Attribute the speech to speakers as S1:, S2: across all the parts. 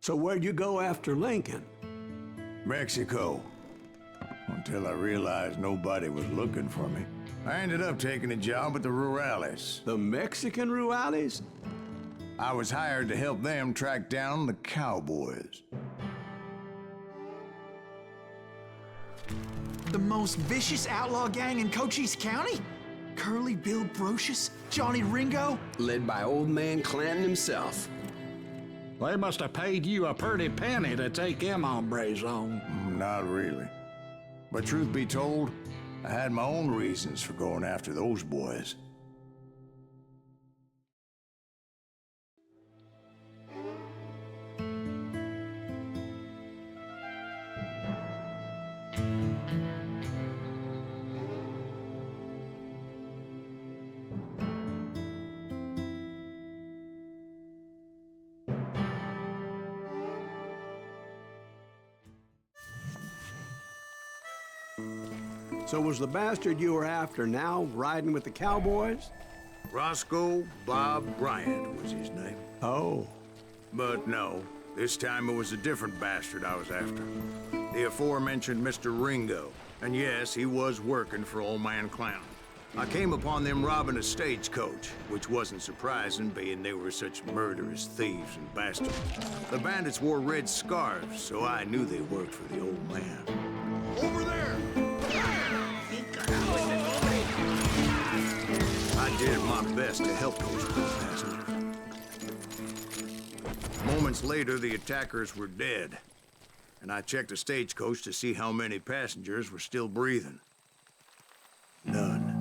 S1: So where'd you go after Lincoln?
S2: Mexico. Until I realized nobody was looking for me. I ended up taking a job at the Rurales.
S1: The Mexican Rurales?
S2: I was hired to help them track down the cowboys.
S3: The most vicious outlaw gang in Cochise County? Curly Bill Brocius? Johnny Ringo?
S4: Led by old man Clanton himself.
S5: They must have paid you a pretty penny to take them hombres on.
S2: Not really. But truth be told, I had my own reasons for going after those boys.
S1: So was the bastard you were after now riding with the cowboys?
S2: Roscoe Bob Bryant was his name.
S1: Oh.
S2: But no, this time it was a different bastard I was after. The aforementioned Mr. Ringo. And yes, he was working for old man Clanton. I came upon them robbing a stagecoach, which wasn't surprising, being they were such murderous thieves and bastards. The bandits wore red scarves, so I knew they worked for the old man. Over there! I did my best to help those poor passengers. Moments later, the attackers were dead, and I checked the stagecoach to see how many passengers were still breathing. None.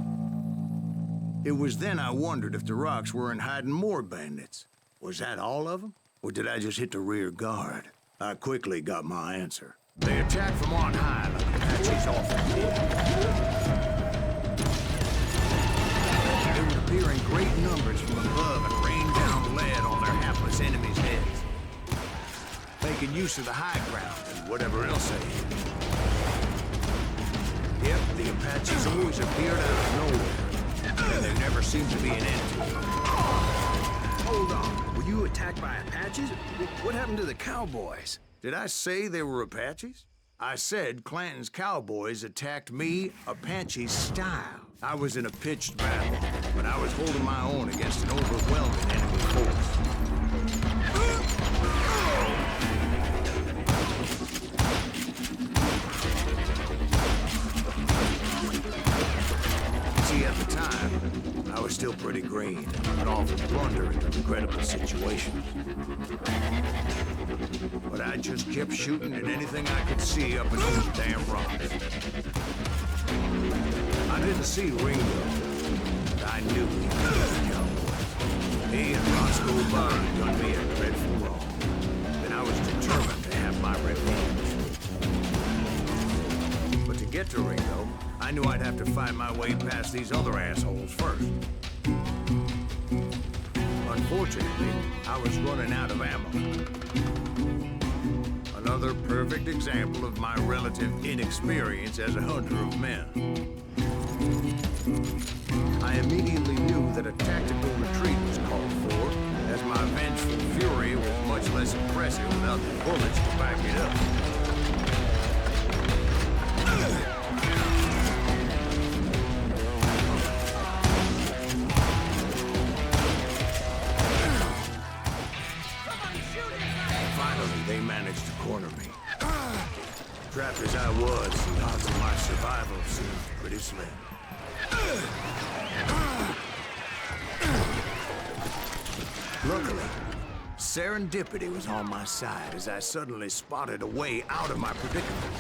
S2: It was then I wondered if the rocks weren't hiding more bandits. Was that all of them? Or did I just hit the rear guard? I quickly got my answer. They attacked from on high like Apaches often did. They would appear in great numbers from above and rain down lead on their hapless enemies' heads, making use of the high ground and whatever else they had. Yep, the Apaches always appeared out of nowhere, and there never seemed to be an end to them.
S4: Hold on, were you attacked by Apaches? What happened to the cowboys?
S2: Did I say they were Apaches? I said Clanton's cowboys attacked me Apache style. I was in a pitched battle, but I was holding my own against an overwhelming enemy force. See, at the time, I was still pretty green, and often blunder into regrettable situations. But I just kept shooting at anything I could see up in those damn rocks. I didn't see Ringo, but I knew he was a cowboy. He and Roscoe Bob had done me a dreadful wrong, and I was determined to have my revenge. But to get to Ringo, I knew I'd have to find my way past these other assholes first. Unfortunately, I was running out of ammo. Another perfect example of my relative inexperience as a hunter of men. I immediately knew that a tactical retreat was called for, as my vengeful fury was much less impressive without the bullets to back it up. Finally, they managed to corner me. Trapped as I was, the odds of my survival seemed pretty slim. Luckily, serendipity was on my side as I suddenly spotted a way out of my predicament.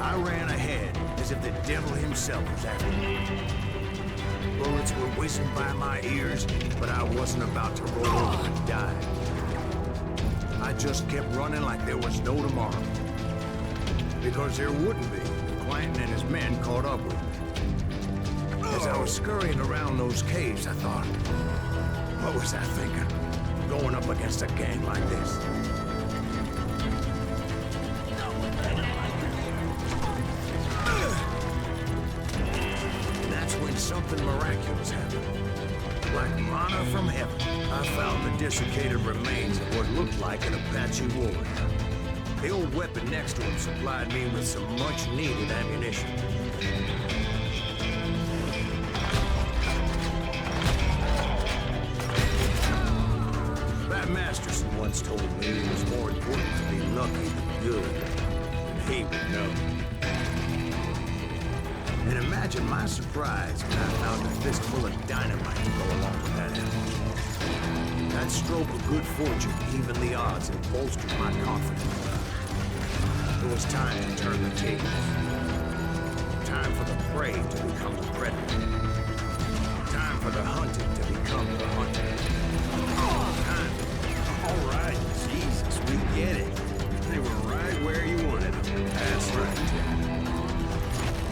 S2: I ran ahead as if the devil himself was after me. Bullets were whizzing by my ears, but I wasn't about to roll over and die. I just kept running like there was no tomorrow. Because there wouldn't be. Clanton and his men caught up with me. As I was scurrying around those caves, I thought, what was I thinking? Going up against a gang like this? And that's when something miraculous happened. Like manna from heaven, I found the desiccated remains of what looked like an Apache warrior. The old weapon next to him supplied me with some much-needed ammunition. Pat Masterson once told me it was more important to be lucky than good, and he would know. And imagine my surprise when I found a fistful of dynamite to go along with that ammo. That stroke of good fortune evened the odds and bolstered my confidence. It was time to turn the tables. Time for the prey to become the predator. Time for the hunted to become the hunted. Time.
S4: All right, Jesus, we get it. They were right where you wanted them.
S2: That's right, Jack.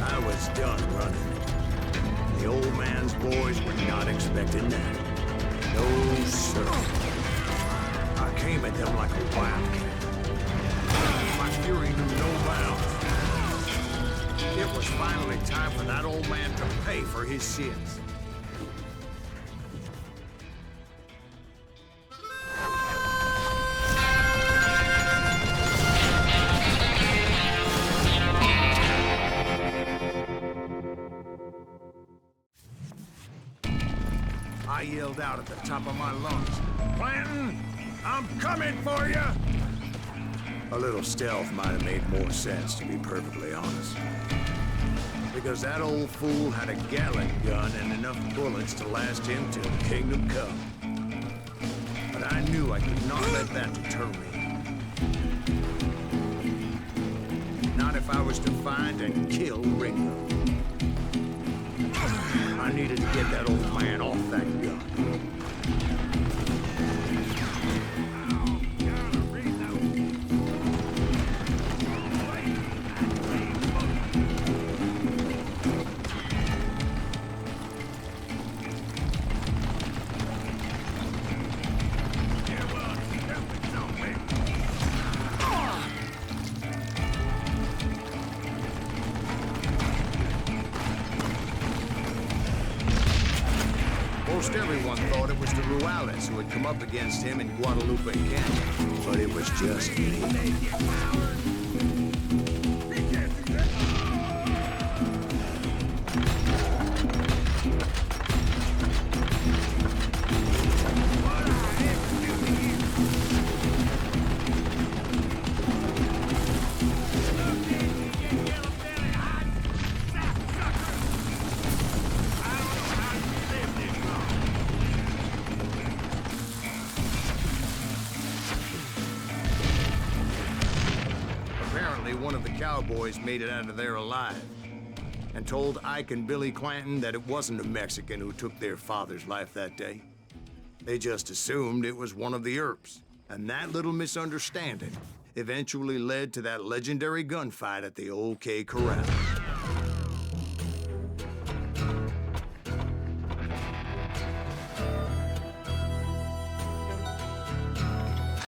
S2: I was done running. The old man's boys were not expecting that. No, sir. I came at them like a wildcat. My fury knew no bounds. It was finally time for that old man to pay for his sins. I yelled out at the top of my lungs, "Clanton, I'm coming for you!" A little stealth might have made more sense, to be perfectly honest. Because that old fool had a Gatling gun and enough bullets to last him till Kingdom Come. But I knew I could not let that deter me. Not if I was to find and kill Ringo. I needed to get that old man off that gun. Most everyone thought it was the Ruales who had come up against him in Guadalupe Canyon, but it was just me. One of the cowboys made it out of there alive and told Ike and Billy Clanton that it wasn't a Mexican who took their father's life that day. They just assumed it was one of the Earps, and that little misunderstanding eventually led to that legendary gunfight at the OK Corral.